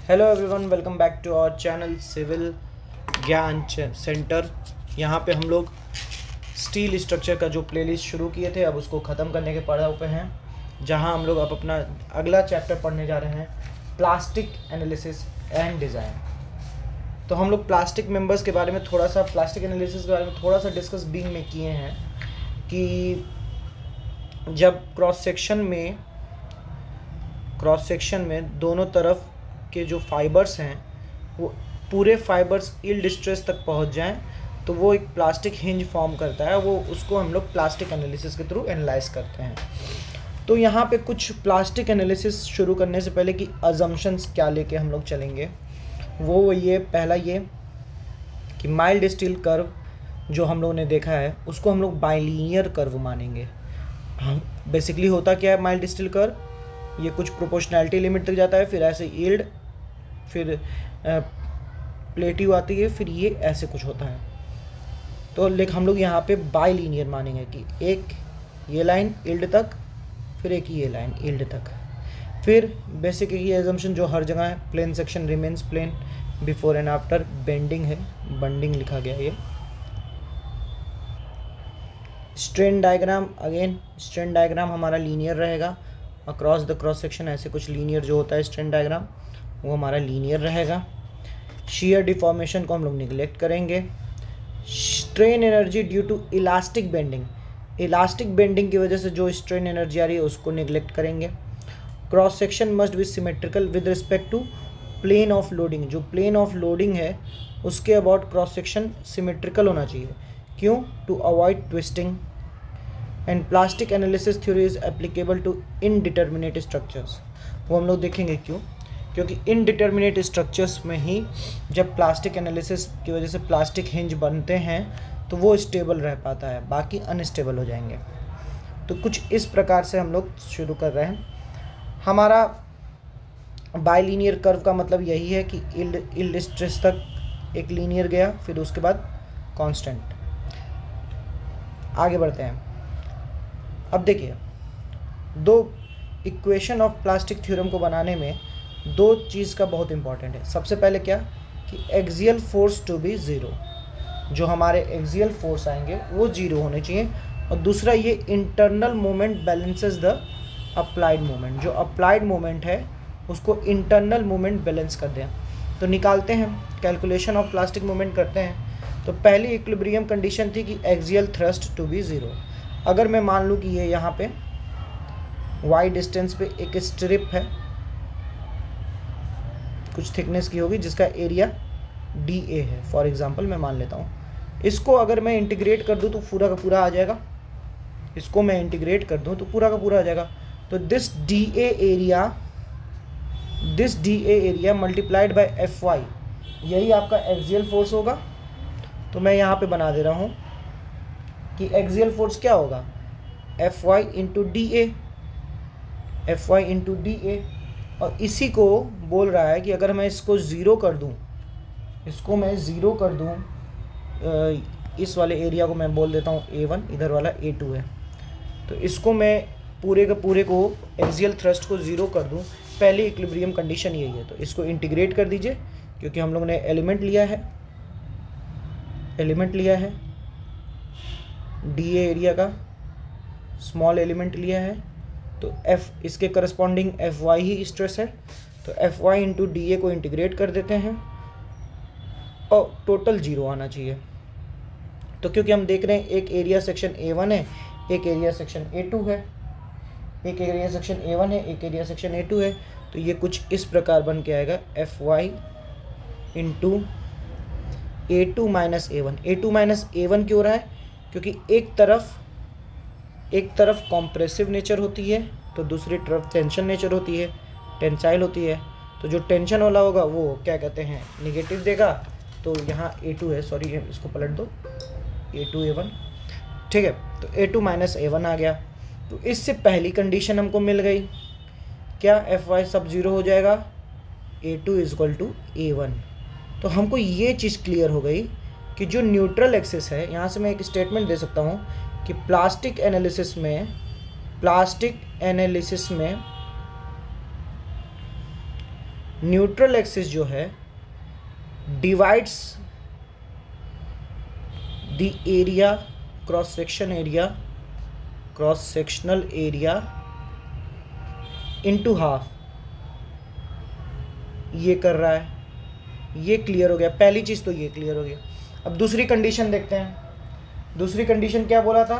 Hello everyone, welcome back to our channel Civil Gyan Centre. यहाँ पे हम लोग स्टील स्ट्रक्चर का जो प्लेलिस्ट शुरू किए थे अब उसको ख़त्म करने के पड़ाव पे हैं, जहाँ हम लोग अब अपना अगला चैप्टर पढ़ने जा रहे हैं, प्लास्टिक एनालिसिस एंड डिज़ाइन। तो हम लोग प्लास्टिक मेंबर्स के बारे में थोड़ा सा, प्लास्टिक एनालिसिस के बारे में थोड़ा सा डिस्कस बीइंग में किए हैं कि जब क्रॉस सेक्शन में दोनों तरफ के जो फाइबर्स हैं वो पूरे फाइबर्स यील्ड स्ट्रेस तक पहुंच जाएं तो वो एक प्लास्टिक हिंज फॉर्म करता है। वो उसको हम लोग प्लास्टिक एनालिसिस के थ्रू एनालाइज करते हैं। तो यहाँ पे कुछ प्लास्टिक एनालिसिस शुरू करने से पहले की अजम्पशंस क्या लेके हम लोग चलेंगे, वो ये पहला ये कि माइल्ड स्टील कर्व जो हम लोगों ने देखा है उसको हम लोग बाइलीनियर कर्व मानेंगे। हम बेसिकली होता क्या है माइल्ड स्टील कर्व, ये कुछ प्रोपोर्शनैलिटी लिमिट तक जाता है, फिर ऐसे यील्ड, फिर प्लेट्यू आती है, फिर ये ऐसे कुछ होता है। तो लेकिन हम लोग यहाँ पे बाइलीनियर मानेंगे कि एक ये लाइन यील्ड तक, फिर एक ये लाइन यील्ड तक। फिर बेसिक ये एजम्पशन जो हर जगह है, plane section remains plane before and after bending है, बंडिंग लिखा गया ये। Strain diagram, again strain diagram हमारा लीनियर रहेगा, अक्रॉस द क्रॉस सेक्शन ऐसे कुछ लीनियर जो होता है स्ट्रेन डायग्राम वो हमारा लीनियर रहेगा। शेयर डिफॉर्मेशन को हम लोग निगलेक्ट करेंगे। Strain energy due to elastic bending, elastic bending की वजह से जो स्ट्रेन एनर्जी आ रही है उसको निगलेक्ट करेंगे। Cross section must be symmetrical with respect to plane of loading, जो प्लेन ऑफ लोडिंग है उसके अबाउट क्रॉस सेक्शन सिमेट्रिकल होना चाहिए। क्यों? To avoid twisting. And plastic analysis theory is applicable to indeterminate structures, वो हम लोग देखेंगे क्यों, क्योंकि इनडिटर्मिनेट स्ट्रक्चर्स में ही जब प्लास्टिक एनालिसिस की वजह से प्लास्टिक हिंज बनते हैं तो वो स्टेबल रह पाता है, बाकी अनस्टेबल हो जाएंगे। तो कुछ इस प्रकार से हम लोग शुरू कर रहे हैं। हमारा बाइलीनियर कर्व का मतलब यही है कि यील्ड स्ट्रेस तक एक लीनियर गया, फिर उसके बाद कांस्टेंट। आगे बढ़ते हैं। अब देखिए, दो इक्वेशन ऑफ प्लास्टिक थ्योरम को बनाने में दो चीज़ का बहुत इंपॉर्टेंट है। सबसे पहले क्या कि axial force to be zero, जो हमारे एक्सियल फोर्स आएंगे वो ज़ीरो होने चाहिए। और दूसरा ये internal moment balances the applied moment, जो अप्लाइड मोमेंट है उसको इंटरनल मोमेंट बैलेंस कर दें। तो निकालते हैं, कैलकुलेशन ऑफ प्लास्टिक मोमेंट करते हैं। तो पहली इक्विलिब्रियम कंडीशन थी कि axial thrust to be zero. अगर मैं मान लूँ कि ये यहाँ पे वाई डिस्टेंस पे एक स्ट्रिप है, कुछ थिकनेस की होगी जिसका एरिया DA है, फॉर एग्जांपल मैं मान लेता हूँ। इसको अगर मैं इंटीग्रेट कर दूँ तो पूरा का पूरा आ जाएगा, इसको मैं इंटीग्रेट कर दूँ तो पूरा का पूरा आ जाएगा। तो this DA area multiplied by FY, यही आपका एक्सियल फोर्स होगा। तो मैं यहाँ पे बना दे रहा हूँ कि एक्सियल फोर्स क्या होगा, FY इंटू DA। और इसी को बोल रहा है कि अगर मैं इसको ज़ीरो कर दूं, इस वाले एरिया को मैं बोल देता हूँ A1, इधर वाला A2 है। तो इसको मैं पूरे के पूरे को एक्सियल थ्रस्ट को ज़ीरो कर दूं, पहली इक्विलिब्रियम कंडीशन यही है। तो इसको इंटीग्रेट कर दीजिए, क्योंकि हम लोग ने एलिमेंट लिया है DA एरिया का, स्मॉल एलिमेंट लिया है, तो F इसके करस्पॉन्डिंग FY ही स्ट्रेस है। तो FY इंटू DA को इंटीग्रेट कर देते हैं और टोटल ज़ीरो आना चाहिए। तो क्योंकि हम देख रहे हैं एक एरिया सेक्शन A1 है, एक एरिया सेक्शन A2 है, एक एरिया सेक्शन A1 है, एक एरिया सेक्शन A2 है। तो ये कुछ इस प्रकार बन के आएगा FY into A2 minus A1। A2 minus A1 क्यों रहा है? क्योंकि एक तरफ कॉम्प्रेसिव नेचर होती है तो दूसरी तरफ टेंशन नेचर होती है, टेंसाइल होती है। तो जो टेंशन वाला होगा वो क्या कहते हैं, निगेटिव देगा। तो यहाँ A2 है, सॉरी इसको पलट दो, A2 A1, ठीक है। तो A2 माइनस A1 आ गया। तो इससे पहली कंडीशन हमको मिल गई, क्या FY सब ज़ीरो हो जाएगा, A2 इजक्वल टू A1। तो हमको ये चीज़ क्लियर हो गई कि जो न्यूट्रल एक्सिस है, यहाँ से मैं एक स्टेटमेंट दे सकता हूँ कि प्लास्टिक एनालिसिस में न्यूट्रल एक्सिस जो है divides the area, cross sectional area into half, ये कर रहा है। ये क्लियर हो गया, पहली चीज़ तो ये क्लियर हो गया। अब दूसरी कंडीशन देखते हैं। दूसरी कंडीशन क्या बोला था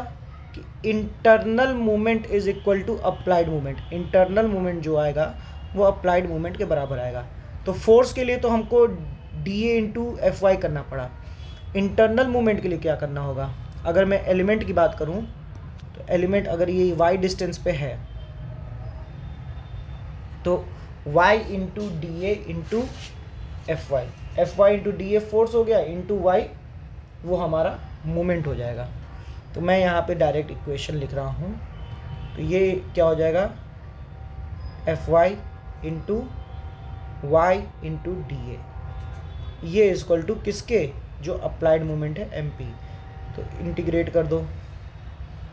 कि internal movement is equal to applied movement. Internal movement जो आएगा वो अप्लाइड मूवमेंट के बराबर आएगा। तो फोर्स के लिए तो हमको DA इंटू FY करना पड़ा। इंटरनल मूवमेंट के लिए क्या करना होगा? अगर मैं एलिमेंट की बात करूं तो एलिमेंट अगर ये y डिस्टेंस पे है तो y into DA into FY into DA force हो गया, इंटू y वो हमारा मूवमेंट हो जाएगा। तो मैं यहाँ पे डायरेक्ट इक्वेशन लिख रहा हूँ। तो ये क्या हो जाएगा? FY into y into DA, ये इक्वल टू किसके? जो अप्लाइड मूवमेंट है MP। तो इंटीग्रेट कर दो।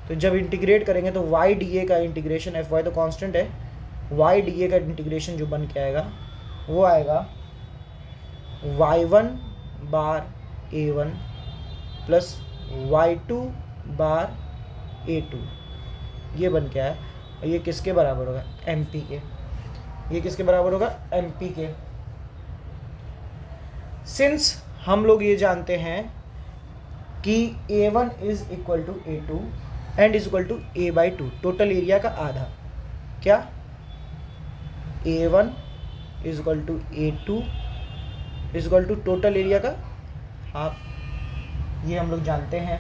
तो जब इंटीग्रेट करेंगे तो y/dA का इंटीग्रेशन, FY तो कांस्टेंट है, y/dA का इंटीग्रेशन जो बन के आएगा वो आएगा y1 बार A1 प्लस y2 बार A2। ये बन के आया। और ये किसके बराबर होगा? MP के। ये किसके बराबर होगा? MP के। सिंस हम लोग ये जानते हैं कि A1 is equal to A2 and is equal to A/2, total area का आधा। क्या? A1 is equal to A2 is equal to total area का हाफ। ये हम लोग जानते हैं,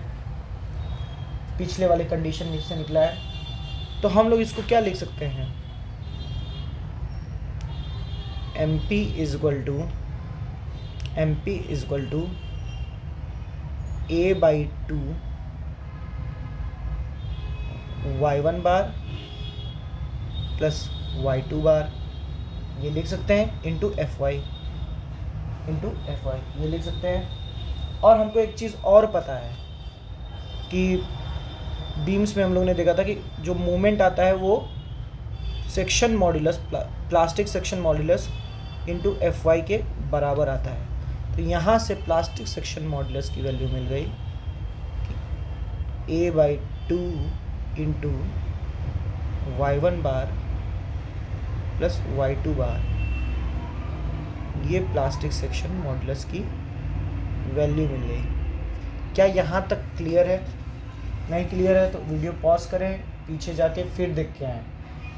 पिछले वाले कंडीशन इससे निकला है। तो हम लोग इसको क्या लिख सकते हैं? MP is equal to A/2 y1 bar plus y2 bar, ये लिख सकते हैं, इंटू FY ये लिख सकते हैं। और हमको एक चीज़ और पता है कि बीम्स में हम लोग ने देखा था कि जो मूवमेंट आता है वो section modulus, plastic section modulus into FY के बराबर आता है। तो यहाँ से प्लास्टिक सेक्शन मॉड्यूलस की वैल्यू मिल गई कि A/2 into y1 bar plus y2 bar, ये प्लास्टिक सेक्शन मॉड्यूलस की वैल्यू मिल गई। क्या यहाँ तक क्लियर है? नहीं क्लियर है तो वीडियो पॉज करें, पीछे जाके फिर देख के आएँ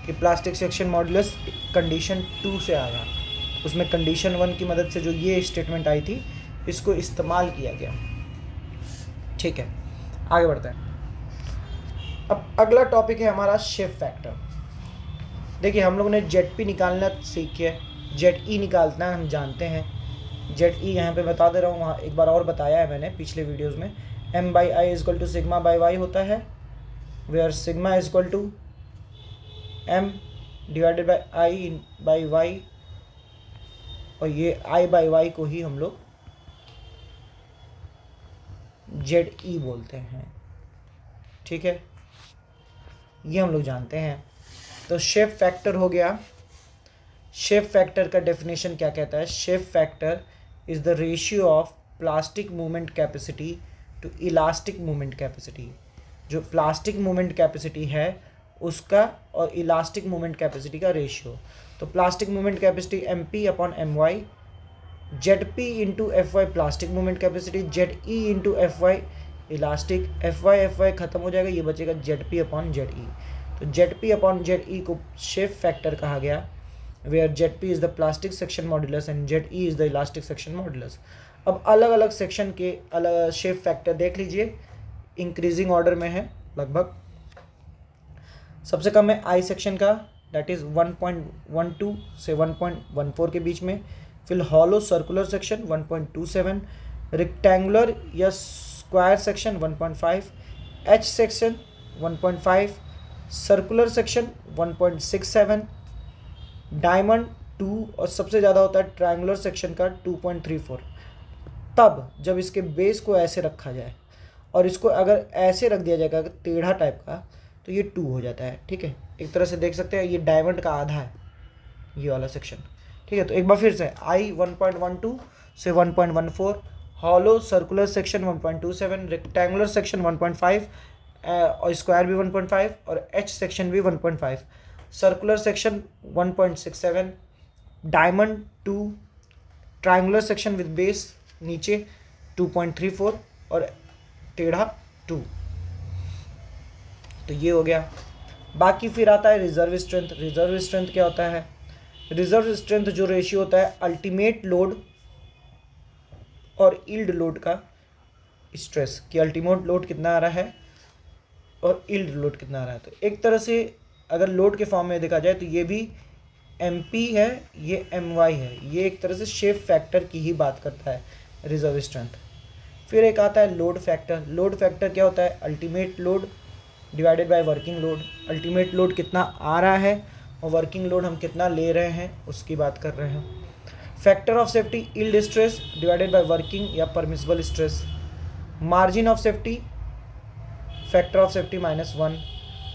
कि प्लास्टिक सेक्शन मॉड्यूलस कंडीशन 2 से आया। उसमें कंडीशन 1 की मदद से जो ये स्टेटमेंट आई थी इसको इस्तेमाल किया गया। ठीक है, आगे बढ़ते हैं। अब अगला टॉपिक है हमारा शेप फैक्टर। देखिए हम लोग ने ZP निकालना सीखे, ZE निकालना हम जानते हैं। ZE यहाँ पे बता दे रहा हूँ, वहाँ एक बार और बताया है मैंने पिछले वीडियोज़ में। M/I is equal to sigma by y होता है, where sigma is equal to M divided by I by y, और ये I बाई वाई को ही हम लोग ZE बोलते हैं। ठीक है, ये हम लोग जानते हैं। तो शेप फैक्टर हो गया। शेप फैक्टर का डेफिनेशन क्या कहता है? Shape factor is the ratio of plastic movement capacity to elastic movement capacity. जो प्लास्टिक मूवमेंट कैपेसिटी है उसका और इलास्टिक मूवमेंट कैपेसिटी का रेशियो। तो plastic movement capacity MP upon MY, ZP into FY plastic movement capacity, ZE into FY elastic, FY ख़त्म हो जाएगा, ये बचेगा ZP अपॉन ZE। तो ZP अपॉन ZE को शेप फैक्टर कहा गया, where ZP is the plastic section modulus and ZE is the elastic section modulus. अब अलग अलग सेक्शन के अलग शेप फैक्टर देख लीजिए, इंक्रीजिंग ऑर्डर में है लगभग। सबसे कम है I सेक्शन का, दैट इज़ 1.12 से 1.14 के बीच में। फिर हॉलो सर्कुलर सेक्शन 1.27, रेक्टेंगुलर या square section 1.5, H section 1.5, circular section 1.67, diamond 2, और सबसे ज़्यादा होता है ट्रायंगुलर सेक्शन का 2.34। तब जब इसके बेस को ऐसे रखा जाए और इसको अगर ऐसे रख दिया जाएगा टेढ़ा टाइप का, तो ये 2 हो जाता है। ठीक है, एक तरह से देख सकते हैं ये डायमंड का आधा है ये वाला सेक्शन। ठीक है, तो एक बार फिर से आई 1.12 से 1.14, hollow circular section 1.27, rectangular section 1.5 और स्क्वायर भी 1.5 और एच सेक्शन भी 1.5, circular section 1.67, diamond 2, triangular section with base नीचे 2.34 और टेढ़ा 2। तो ये हो गया। बाकी फिर आता है रिजर्व स्ट्रेंथ। रिजर्व स्ट्रेंथ क्या होता है? रिजर्व स्ट्रेंथ जो रेशियो होता है अल्टीमेट लोड और यील्ड लोड का स्ट्रेस, कि अल्टीमेट लोड कितना आ रहा है और यील्ड लोड कितना आ रहा है। तो एक तरह से अगर लोड के फॉर्म में देखा जाए तो ये भी MP है, ये MY है, ये एक तरह से शेप फैक्टर की ही बात करता है रिजर्व स्ट्रेंथ। फिर एक आता है लोड फैक्टर। लोड फैक्टर क्या होता है? Ultimate load divided by working load. Ultimate load कितना आ रहा है और वर्किंग लोड हम कितना ले रहे हैं उसकी बात कर रहे हैं। Factor of safety yield stress divided by working या permissible stress. Margin of safety factor of safety -1।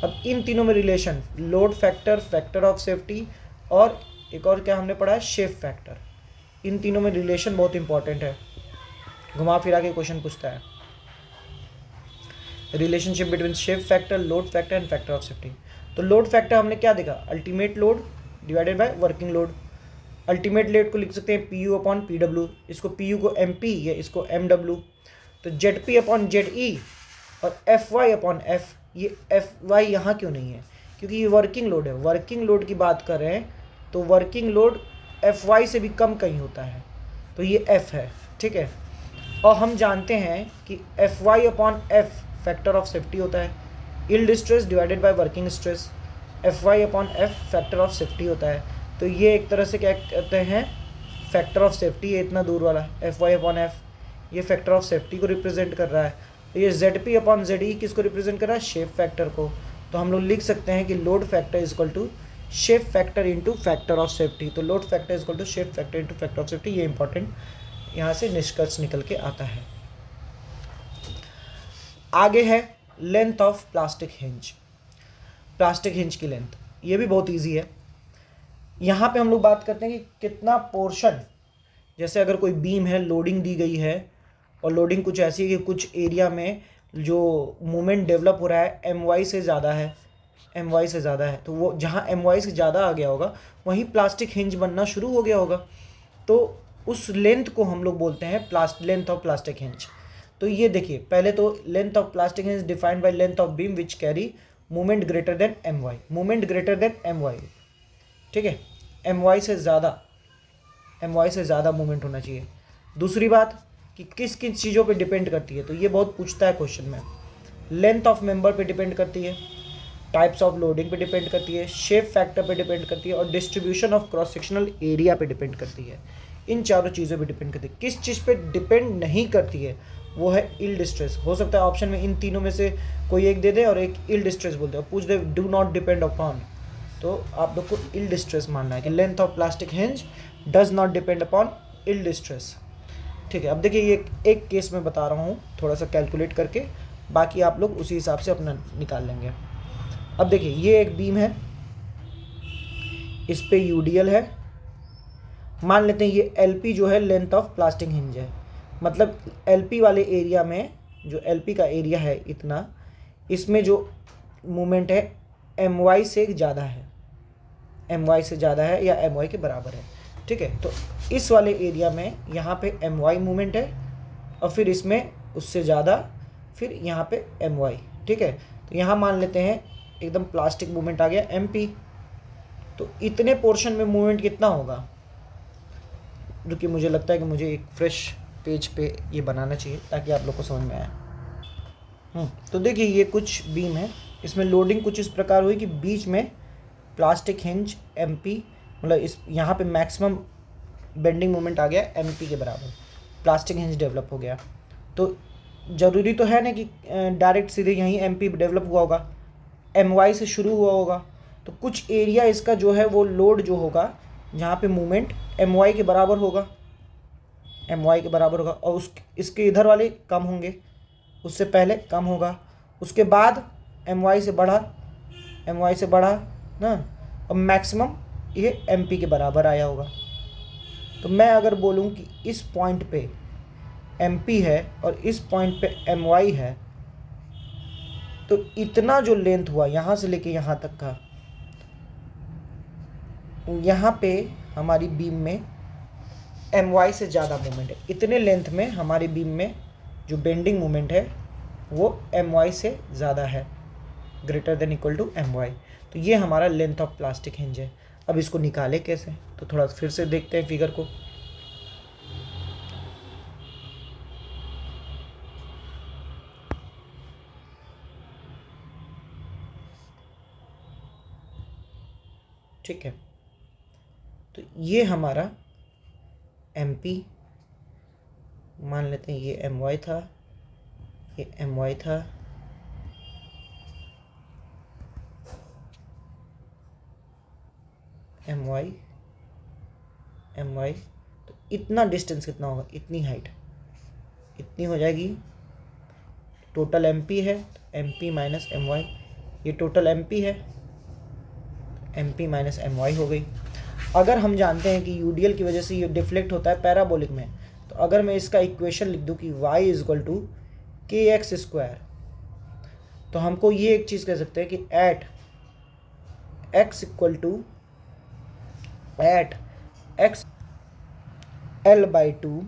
अब इन तीनों में relation load factor, factor of safety और एक और क्या हमने पढ़ा है? Shape factor. इन तीनों में रिलेशन बहुत इंपॉर्टेंट है, घुमा फिरा के क्वेश्चन पूछता है। Relationship between shape factor, load factor and factor of safety. तो लोड फैक्टर हमने क्या देखा? Ultimate load divided by working load. Ultimate load को लिख सकते हैं PU/PW, इसको PU को MP या इसको MW। तो ZP/ZE और FY/F। ये FY यहाँ क्यों नहीं है? क्योंकि ये वर्किंग लोड है। वर्किंग लोड की बात कर रहे हैं तो वर्किंग लोड FY से भी कम कहीं होता है, तो ये F है, ठीक है। और हम जानते हैं कि FY/F फैक्टर ऑफ सेफ्टी होता है, yield stress divided by working stress, FY/F factor of safety होता है। तो ये एक तरह से क्या कहते हैं? फैक्टर ऑफ सेफ्टी है, इतना दूर वाला FY/F, ये फैक्टर ऑफ सेफ्टी को रिप्रेजेंट कर रहा है। ये ZP/ZE किसको रिप्रेजेंट कर रहा है? शेप फैक्टर को। तो हम लोग लिख सकते हैं कि load factor is equal to shape factor into factor of safety. तो load factor is equal to shape factor into factor of safety. ये इंपॉर्टेंट यहाँ से निष्कर्ष निकल के आता है। आगे है length of plastic hinge. Plastic hinge की लेंथ ये भी बहुत इजी है। यहाँ पे हम लोग बात करते हैं कि कितना पोर्शन, जैसे अगर कोई बीम है, लोडिंग दी गई है और लोडिंग कुछ ऐसी है कि कुछ एरिया में जो मोमेंट डेवलप हो रहा है MY से ज़्यादा है, MY से ज़्यादा है, तो वो जहाँ MY से ज़्यादा आ गया होगा वहीं प्लास्टिक हिंज बनना शुरू हो गया होगा। तो उस लेंथ को हम लोग बोलते हैं लेंथ ऑफ प्लास्टिक हिंज। तो ये देखिए, पहले तो length of plastic hinge defined by length of beam which carry moment greater than MY। Moment greater than MY, ठीक है, MY से ज़्यादा मोमेंट होना चाहिए। दूसरी बात कि किस किस चीज़ों पे डिपेंड करती है, तो ये बहुत पूछता है क्वेश्चन में। लेंथ ऑफ मेंबर पे डिपेंड करती है, टाइप्स ऑफ लोडिंग पे डिपेंड करती है, शेप फैक्टर पे डिपेंड करती है और distribution of cross sectional area पे डिपेंड करती है। इन चारों चीज़ों पे डिपेंड करती है। किस चीज़ पे डिपेंड नहीं करती है वो है यील्ड स्ट्रेस। हो सकता है ऑप्शन में इन तीनों में से कोई एक दे दे और एक यील्ड स्ट्रेस बोल दे और पूछ they do not depend upon, तो आप लोग को यील्ड स्ट्रेस मानना है कि length of plastic hinge does not depend upon yield stress, ठीक है। अब देखिए ये एक केस में बता रहा हूँ थोड़ा सा कैलकुलेट करके, बाकी आप लोग उसी हिसाब से अपना निकाल लेंगे। अब देखिए ये एक बीम है, इस पे UDL है, मान लेते हैं ये LP जो है लेंथ ऑफ प्लास्टिक हिंज है, मतलब LP वाले एरिया में जो LP का एरिया है इतना, इसमें जो मूवमेंट है MY से ज़्यादा है, MY से ज़्यादा है या MY के बराबर है, ठीक है। तो इस वाले एरिया में यहाँ पे MY मूवमेंट है और फिर इसमें उससे ज़्यादा, फिर यहाँ पे MY, ठीक है। तो यहाँ मान लेते हैं एकदम प्लास्टिक मूवमेंट आ गया MP। तो इतने पोर्शन में मूवमेंट कितना होगा, जो कि मुझे लगता है कि मुझे एक फ्रेश पेज पे ये बनाना चाहिए ताकि आप लोग को समझ में आए। तो देखिए ये कुछ बीम है, इसमें लोडिंग कुछ इस प्रकार हुई कि बीच में प्लास्टिक हिंज MP, मतलब इस यहाँ पे मैक्सिमम बेंडिंग मोमेंट आ गया MP के बराबर, प्लास्टिक हिंज डेवलप हो गया। तो ज़रूरी तो है ना कि डायरेक्ट सीधे यहीं MP डेवलप हुआ होगा, MY से शुरू हुआ होगा। तो कुछ एरिया इसका जो है वो लोड जो होगा जहाँ पे मूवमेंट MY के बराबर होगा, MY के बराबर होगा और इसके इधर वाले कम होंगे, उससे पहले कम होगा, उसके बाद MY से बढ़ा ना, और मैक्सिमम ये MP के बराबर आया होगा, तो मैं अगर बोलूँ कि इस पॉइंट पे MP है और इस पॉइंट पे MY है, तो इतना जो लेंथ हुआ यहाँ से लेके यहाँ तक का, यहाँ पे हमारी बीम में MY से ज़्यादा मोमेंट है। इतने लेंथ में हमारी बीम में जो बेंडिंग मोमेंट है वो MY से ज़्यादा है, greater than equal to MY। तो ये हमारा लेंथ ऑफ प्लास्टिक हिंज है। अब इसको निकाले कैसे, तो थोड़ा फिर से देखते हैं फिगर को। ठीक है, तो ये हमारा MP मान लेते हैं, ये MY था, ये MY था, MY। तो इतना डिस्टेंस कितना होगा, इतनी हाइट, इतनी हो जाएगी। टोटल MP है, MP माइनस MY, ये टोटल MP है, MP माइनस MY हो गई। अगर हम जानते हैं कि UDL की वजह से ये डिफ्लेक्ट होता है पैराबोलिक में, तो अगर मैं इसका इक्वेशन लिख दूं कि y is equal to kx², तो हमको ये एक चीज़ कह सकते हैं कि eight x equal to L/2,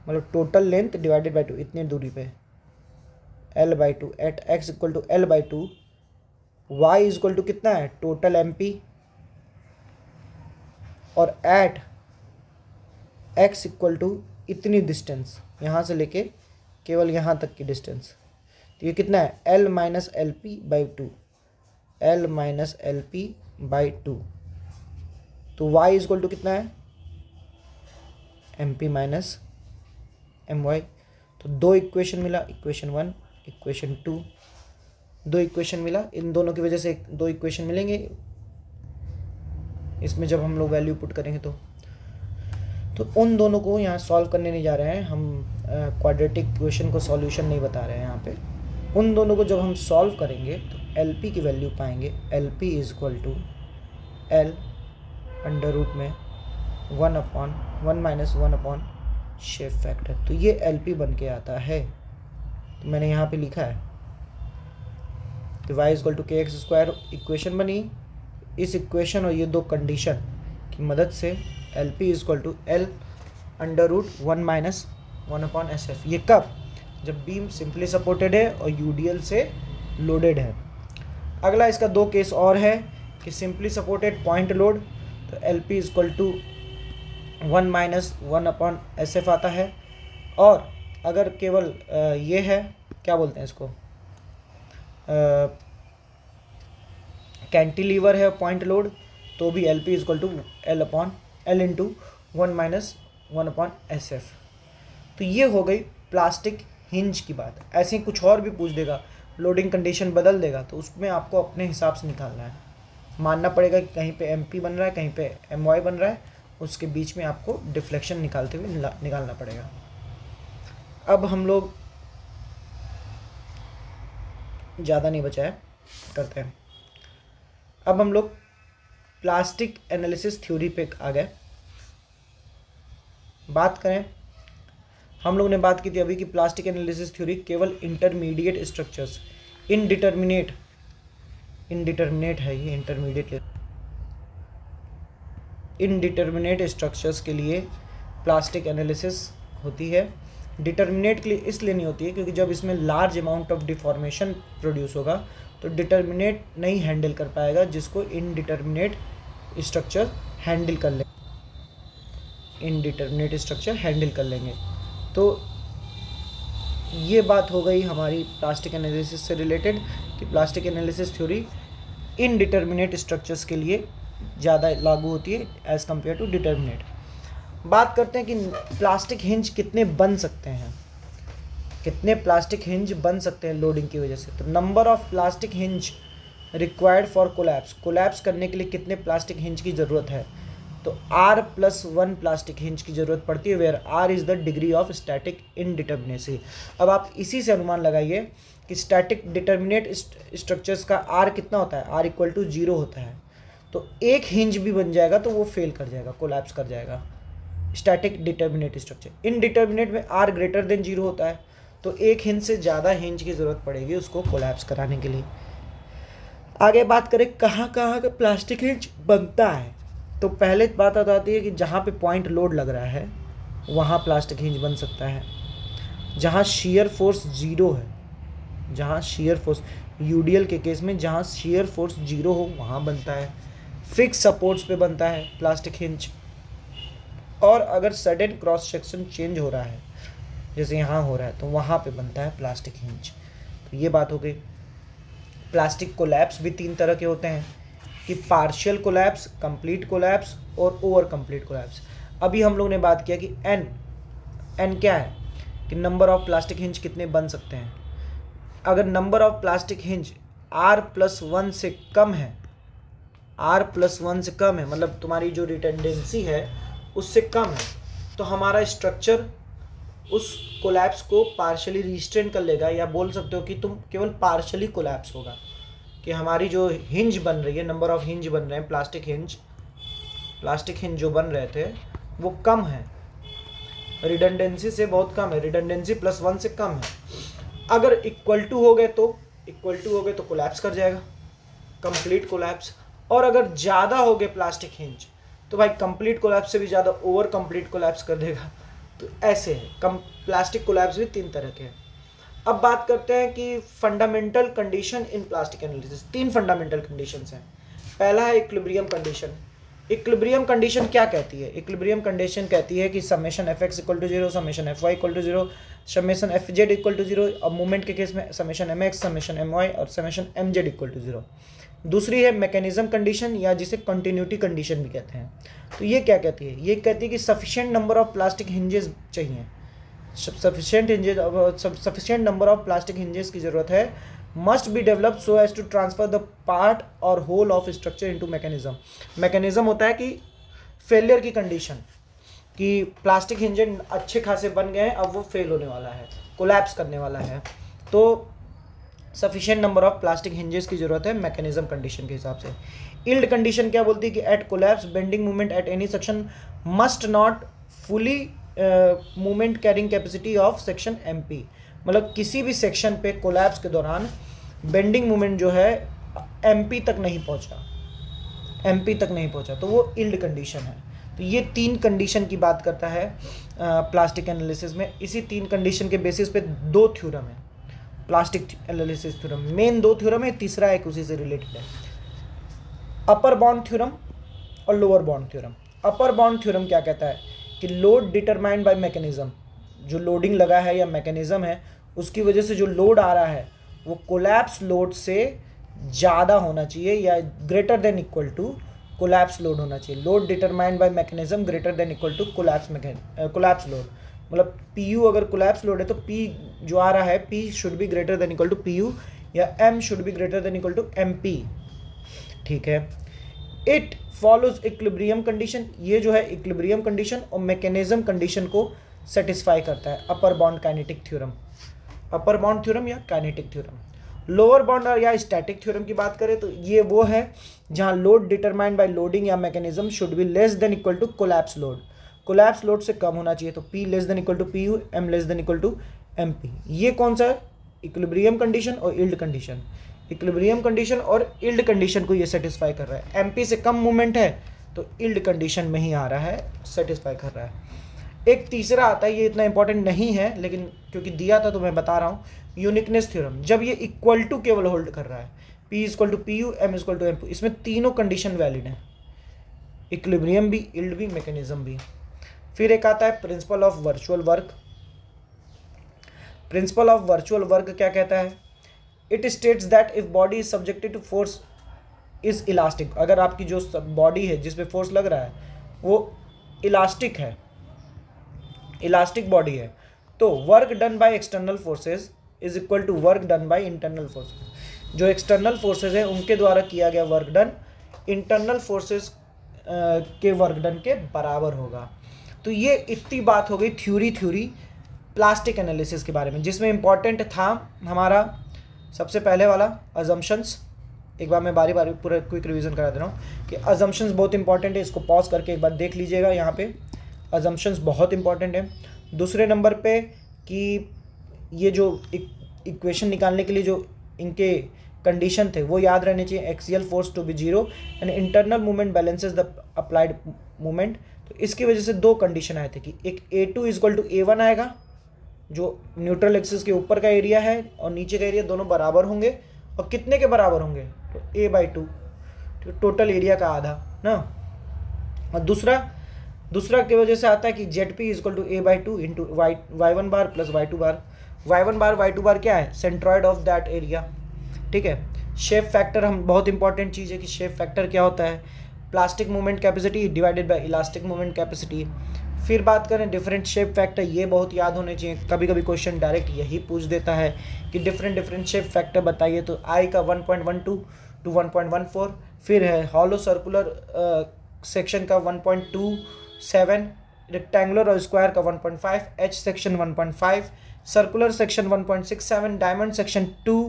मतलब टोटल लेंथ डिवाइडेड बाई 2, इतनी दूरी पे L/2, at x equal to L/2, y is equal to कितना है, टोटल MP, और एट x इक्वल टू इतनी डिस्टेंस, यहाँ से लेके केवल यहाँ तक की डिस्टेंस, तो ये कितना है, L minus LP/2, L minus LP/2। तो y इज इक्वल टू कितना है, MP माइनस MY। तो दो इक्वेशन मिला, इक्वेशन 1, इक्वेशन 2, दो इक्वेशन मिला। इन दोनों की वजह से दो इक्वेशन मिलेंगे इसमें जब हम लोग वैल्यू पुट करेंगे। तो उन दोनों को यहाँ सॉल्व करने नहीं जा रहे हैं हम, क्वाड्रेटिक इक्वेशन को सॉल्यूशन नहीं बता रहे हैं यहाँ पे। उन दोनों को जब हम सॉल्व करेंगे तो LP की वैल्यू पाएंगे, LP is equal to L under root में 1/1 माइनस 1/, शेप फैक्टर। तो ये LP बन के आता है, तो मैंने यहाँ पे लिखा है। तो y is equal to kx² equation बनी। इस इक्वेशन और ये दो कंडीशन की मदद से LP is equal to L under root 1 minus 1/SF। ये कब, जब बीम सिंपली सपोर्टेड है और UDL से लोडेड है। अगला इसका दो केस और है कि सिंपली सपोर्टेड पॉइंट लोड, तो LP is equal to 1 minus 1/SF आता है। और अगर केवल ये है, क्या बोलते हैं इसको, कैंटिलीवर है पॉइंट लोड, तो भी LP is equal to L into 1 minus 1/SF। तो ये हो गई प्लास्टिक हिंज की बात। ऐसे ही कुछ और भी पूछ देगा, लोडिंग कंडीशन बदल देगा, तो उसमें आपको अपने हिसाब से निकालना है। मानना पड़ेगा कि कहीं पे MP बन रहा है, कहीं पे MY बन रहा है, उसके बीच में आपको डिफ्लेक्शन निकालते हुए निकालना पड़ेगा। अब हम लोग ज़्यादा नहीं बचा है, करते हैं। अब हम लोग प्लास्टिक एनालिसिस थ्योरी पे आ गए। बात करें, हम लोग ने बात की थी अभी कि प्लास्टिक एनालिसिस थ्योरी केवल इंटरमीडिएट स्ट्रक्चर्स, इनडिटर्मिनेट है ये, इनडिटर्मिनेट स्ट्रक्चर्स के लिए प्लास्टिक एनालिसिस होती है। डिटर्मिनेट के लिए इसलिए नहीं होती है क्योंकि जब इसमें large amount of deformation produce होगा तो डिटर्मिनेट नहीं हैंडल कर पाएगा, जिसको इनडिटर्मिनेट स्ट्रक्चर हैंडल कर लेंगे, इनडिटर्मिनेट स्ट्रक्चर हैंडल कर लेंगे। तो ये बात हो गई हमारी प्लास्टिक एनालिसिस से रिलेटेड कि plastic analysis theory indeterminate structures के लिए ज़्यादा लागू होती है एज़ कम्पेयर टू डिटर्मिनेट। बात करते हैं कि प्लास्टिक हिंज कितने बन सकते हैं, कितने प्लास्टिक हिंज बन सकते हैं लोडिंग की वजह से। तो number of plastic hinge required for collapse, collapse करने के लिए कितने प्लास्टिक हिंज की ज़रूरत है, तो R+1 प्लास्टिक हिंज की ज़रूरत पड़ती है, where R is the degree of static indeterminacy. अब आप इसी से अनुमान लगाइए कि स्टैटिक डिटर्मिनेट स्ट्रक्चर्स का R कितना होता है, R इक्वल टू 0 होता है। तो एक हिंज भी बन जाएगा तो वो फेल कर जाएगा, कोलैप्स कर जाएगा। Static determinate structure. इनडिटर्मिनेट में आर ग्रेटर देन 0 होता है, तो एक हिंज से ज़्यादा हिंज की ज़रूरत पड़ेगी उसको कोलैप्स कराने के लिए। आगे बात करें कहाँ कहाँ का प्लास्टिक हिंज बनता है, तो पहले बात आती है कि जहाँ पे पॉइंट लोड लग रहा है वहाँ प्लास्टिक हिंज बन सकता है। जहाँ शेयर फोर्स 0 है, जहाँ शेयर फोर्स यूडीएल के केस में जहाँ शेयर फोर्स 0 हो वहाँ बनता है। फिक्स सपोर्ट्स पे बनता है प्लास्टिक हिंज। और अगर सडन क्रॉस सेक्शन चेंज हो रहा है जैसे यहाँ हो रहा है तो वहाँ पे बनता है प्लास्टिक हिंज। तो ये बात हो गई। प्लास्टिक कोलैप्स भी 3 तरह के होते हैं कि पार्शियल कोलैप्स, कंप्लीट कोलैप्स और ओवर कंप्लीट कोलैप्स। अभी हम लोग ने बात किया कि एन क्या है कि नंबर ऑफ प्लास्टिक हिंज कितने बन सकते हैं। अगर number of plastic hinge r+1 से कम है, r+1 से कम है मतलब तुम्हारी जो रिटेंडेंसी है उससे कम है, तो हमारा स्ट्रक्चर उस कोलैप्स को पार्शली रिस्ट्रेन कर लेगा, या बोल सकते हो कि तुम केवल पार्शली कोलैप्स होगा कि हमारी जो हिंज बन रही है, नंबर ऑफ हिंज बन रहे हैं प्लास्टिक हिंज जो बन रहे थे वो कम है, रिडंडेंसी से बहुत कम है, रिडंडेंसी +1 से कम है। अगर इक्वल टू हो गए तो कोलैप्स कर जाएगा, कंप्लीट कोलैप्स। और अगर ज़्यादा हो गए प्लास्टिक हिंज तो भाई कंप्लीट कोलैप्स से भी ज़्यादा ओवर कंप्लीट कोलैप्स कर देगा। तो ऐसे है प्लास्टिक कोलैप्स भी 3 तरह के हैं। अब बात करते हैं कि fundamental condition in plastic analysis. 3 fundamental conditions हैं। पहला है इक्विलिब्रियम कंडीशन। इक्विलिब्रियम कंडीशन क्या कहती है? इक्विलिब्रियम कंडीशन कहती है कि summation fx = 0, summation fy = 0, summation fz = 0, अब मूवमेंट के केस में समेशन mx, समेशन my और समेशन mz = 0। दूसरी है मैकेनिज्म कंडीशन, या जिसे कंटिन्यूटी कंडीशन भी कहते हैं। तो ये क्या कहती है? ये कहती है कि sufficient number of plastic hinges चाहिए, sufficient number of plastic hinges की ज़रूरत है। Must be developed so as to transfer the part और whole of structure into mechanism. Mechanism होता है कि फेलियर की कंडीशन, कि प्लास्टिक हिंजेस अच्छे खासे बन गए हैं, अब वो फेल होने वाला है, कोलैप्स करने वाला है, तो sufficient number of plastic hinges की जरूरत है मैकेनिज्म कंडीशन के हिसाब से। यील्ड कंडीशन क्या बोलती है कि at collapse bending movement at any section must not fully movement carrying capacity of section MP. मतलब किसी भी सेक्शन पे कोलैप्स के दौरान बेंडिंग मूवमेंट जो है एमपी तक नहीं पहुंचा, तो वो यील्ड कंडीशन है। तो ये 3 कंडीशन की बात करता है प्लास्टिक एनालिसिस में। इसी 3 कंडीशन के बेसिस पे 2 थ्योरम है plastic analysis theorem. Main 2 theorem है, तीसरा एक उसी से रिलेटेड है, अपर बाउंड थ्योरम और lower bound theorem. Upper bound theorem क्या कहता है कि लोड डिटरमाइंड बाय मैकेनिज्म, जो लोडिंग लगा है या मैकेनिज्म है उसकी वजह से जो लोड आ रहा है वो कोलैप्स लोड से ज़्यादा होना चाहिए या greater than equal to collapse load होना चाहिए। Load determined by mechanism greater than equal to collapse load. मतलब पी अगर कोलैप्स लोड है तो पी जो आ रहा है P should be greater than equal to P या M should be greater than equal to M P. ठीक है। इट फॉलोज इक्विलिब्रियम कंडीशन, ये जो है इक्विलिब्रियम कंडीशन और मैकेनिज्म कंडीशन को सेटिस्फाई करता है। अपर bound kinetic theorem, upper bound theorem या काइनेटिक थ्योरम। लोअर बाउंड या स्टैटिक थ्योरम की बात करें तो ये वो है जहां लोड डिटरमाइंड बाय लोडिंग या mechanism should be less than equal to collapse load. Collapse load से कम होना चाहिए, तो P less than equal to P U, M less than equal to M P. ये कौन सा है? इक्विलिब्रियम कंडीशन और यील्ड कंडीशन। इक्विलिब्रियम कंडीशन और यील्ड कंडीशन को ये सेटिस्फाई कर रहा है। MP से कम मूवमेंट है तो यील्ड कंडीशन में ही आ रहा है, सेटिस्फाई कर रहा है। एक तीसरा आता है, ये इतना इंपॉर्टेंट नहीं है लेकिन क्योंकि दिया था तो मैं बता रहा हूँ, यूनिकनेस थ्योरम। जब ये इक्वल टू केवल होल्ड कर रहा है, P equal to P U, M equal to M P, इसमें तीनों कंडीशन वैलिड हैं, इक्विलिब्रियम भी, यील्ड भी, मैकेनिज्म भी। फिर एक आता है principle of virtual work. Principle of virtual work क्या कहता है? It states that if body is subjected to force is elastic. अगर आपकी जो बॉडी है जिस पे फोर्स लग रहा है वो इलास्टिक है, इलास्टिक बॉडी है, तो work done by external forces is equal to work done by internal forces. जो एक्सटर्नल फोर्सेज है उनके द्वारा किया गया वर्क डन इंटरनल फोर्सेज के वर्क डन के बराबर होगा। तो ये इतनी बात हो गई थ्योरी प्लास्टिक एनालिसिस के बारे में, जिसमें इंपॉर्टेंट था हमारा सबसे पहले वाला अजम्पशंस। एक बार मैं बारी बारी पूरा क्विक रिवीजन करा दे रहा हूँ कि अजम्पशंस बहुत इंपॉर्टेंट है, इसको पॉज करके एक बार देख लीजिएगा। यहाँ पे अजम्पशंस बहुत इंपॉर्टेंट है। दूसरे नंबर पे कि ये जो इक्वेशन निकालने के लिए जो इनके कंडीशन थे वो याद रहने चाहिए, axial force to be zero and internal movement balances the applied movement. तो इसकी वजह से दो कंडीशन आए थे कि एक A2 इक्वल टू A1 आएगा जो न्यूट्रल एक्सिस के ऊपर का एरिया है और नीचे का एरिया दोनों बराबर होंगे, और कितने के बराबर होंगे, तो A/2 टोटल एरिया का आधा ना। और दूसरा की वजह से आता है कि ZP equal to A/2 into Y1 bar plus Y2 bar. Y1 bar क्या है, सेंट्रॉइड ऑफ दैट एरिया, ठीक है। शेप फैक्टर हम बहुत इंपॉर्टेंट चीज़ है कि शेप फैक्टर क्या होता है, plastic movement capacity divided by elastic movement capacity. फिर बात करें डिफरेंट शेप फैक्टर, ये बहुत याद होने चाहिए, कभी कभी क्वेश्चन डायरेक्ट यही पूछ देता है कि डिफरेंट शेप फैक्टर बताइए, तो I का 1.12 टू 1.14, फिर है हॉलो सर्कुलर सेक्शन का 1.27, रेक्टेंगुलर और स्क्वायर का 1.5, H section 1.5, circular section 1.67, diamond section 2,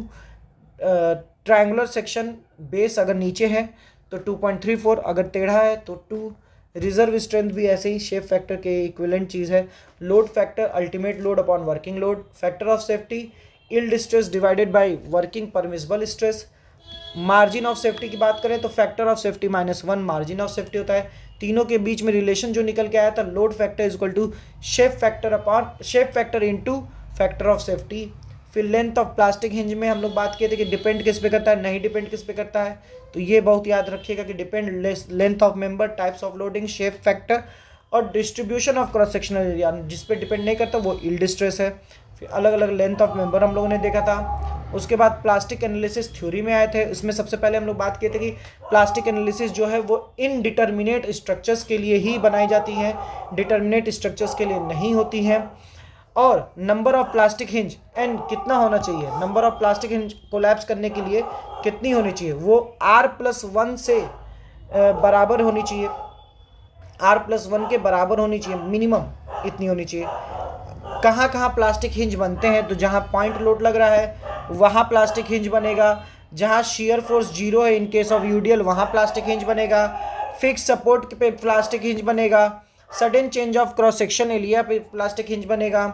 triangular section base अगर नीचे है तो 2.34, अगर टेढ़ा है तो 2। रिजर्व स्ट्रेंथ भी ऐसे ही शेप फैक्टर के इक्विवेलेंट चीज़ है। Load factor ultimate load upon working load. Factor of safety yield stress divided by working permissible stress. Margin of safety की बात करें तो factor of safety -1 margin of safety होता है। तीनों के बीच में रिलेशन जो निकल के आया था, load factor equal to shape factor into factor of safety. फिर लेंथ ऑफ प्लास्टिक हिंज में हम लोग बात किए थे कि डिपेंड किस पे करता है, नहीं डिपेंड किस पे करता है, तो ये बहुत याद रखिएगा कि depend length of member, types of loading, shape factor और distribution of cross sectional area. जिस पे डिपेंड नहीं करता वो यील्ड स्ट्रेस है। फिर अलग अलग लेंथ ऑफ मेंबर हम लोगों ने देखा था। उसके बाद प्लास्टिक एनालिसिस थ्योरी में आए थे, इसमें सबसे पहले हम लोग बात किए थे कि प्लास्टिक एनालिसिस जो है वो इनडिटर्मिनेट स्ट्रक्चर्स के लिए ही बनाई जाती है, डिटर्मिनेट स्ट्रक्चर्स के लिए नहीं होती हैं। और number of plastic hinge and कितना होना चाहिए, number of plastic hinge collapse करने के लिए कितनी होनी चाहिए, वो R+1 से बराबर होनी चाहिए, R+1 के बराबर होनी चाहिए, मिनिमम इतनी होनी चाहिए। कहाँ कहाँ प्लास्टिक हिंज बनते हैं, तो जहाँ पॉइंट लोड लग रहा है वहाँ प्लास्टिक हिंज बनेगा, जहाँ शेयर फोर्स 0 है इन केस ऑफ यूडीएल वहाँ प्लास्टिक हिंज बनेगा, फिक्स सपोर्ट पे प्लास्टिक हिंज बनेगा, sudden change of cross section area पे प्लास्टिक हिंज बनेगा।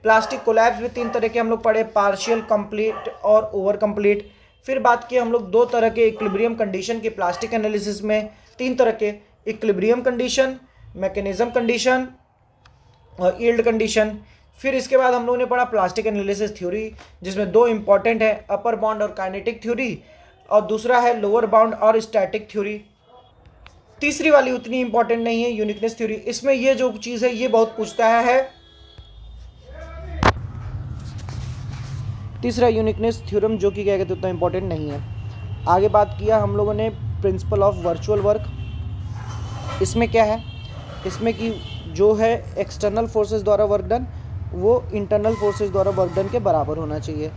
प्लास्टिक कोलैप्स भी 3 तरह के हम लोग पढ़े, पार्शियल, कंप्लीट और ओवर कंप्लीट। फिर बात की हम लोग 2 तरह के इक्विलिब्रियम कंडीशन के प्लास्टिक एनालिसिस में, 3 तरह के, इक्विलिब्रियम कंडीशन, मैकेनिज्म कंडीशन और यील्ड कंडीशन। फिर इसके बाद हम लोगों ने पढ़ा प्लास्टिक एनालिसिस थ्योरी, जिसमें 2 इंपॉर्टेंट है, अपर बाउंड और काइनेटिक थ्योरी, और दूसरा है लोअर बाउंड और स्टैटिक थ्योरी। तीसरी वाली उतनी इंपॉर्टेंट नहीं है, यूनिकनेस थ्योरी। इसमें ये जो चीज़ है ये बहुत पूछता है। तीसरा यूनिकनेस थ्योरम, जो कि क्या कहते हैं उतना इंपॉर्टेंट नहीं है। आगे बात किया हम लोगों ने प्रिंसिपल ऑफ वर्चुअल वर्क। इसमें क्या है, इसमें कि जो है एक्सटर्नल फोर्सेस द्वारा वर्क डन वो इंटरनल फोर्सेस द्वारा वर्क डन के बराबर होना चाहिए।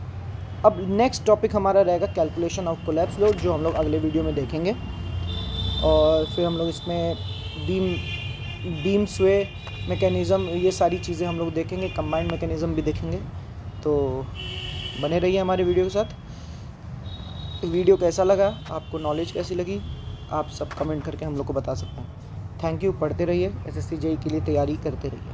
अब नेक्स्ट टॉपिक हमारा रहेगा कैलकुलेशन ऑफ कोलैप्स लोड, जो हम लोग अगले वीडियो में देखेंगे। और फिर हम लोग इसमें बीम स्वे मैकेनिज़्म, ये सारी चीज़ें हम लोग देखेंगे, कंबाइंड मैकेनिज़्म भी देखेंगे। तो बने रहिए हमारे वीडियो के साथ। वीडियो कैसा लगा, आपको नॉलेज कैसी लगी, आप सब कमेंट करके हम लोग को बता सकते हैं। Thank you. पढ़ते रहिए, SSC JEE के लिए तैयारी करते रहिए।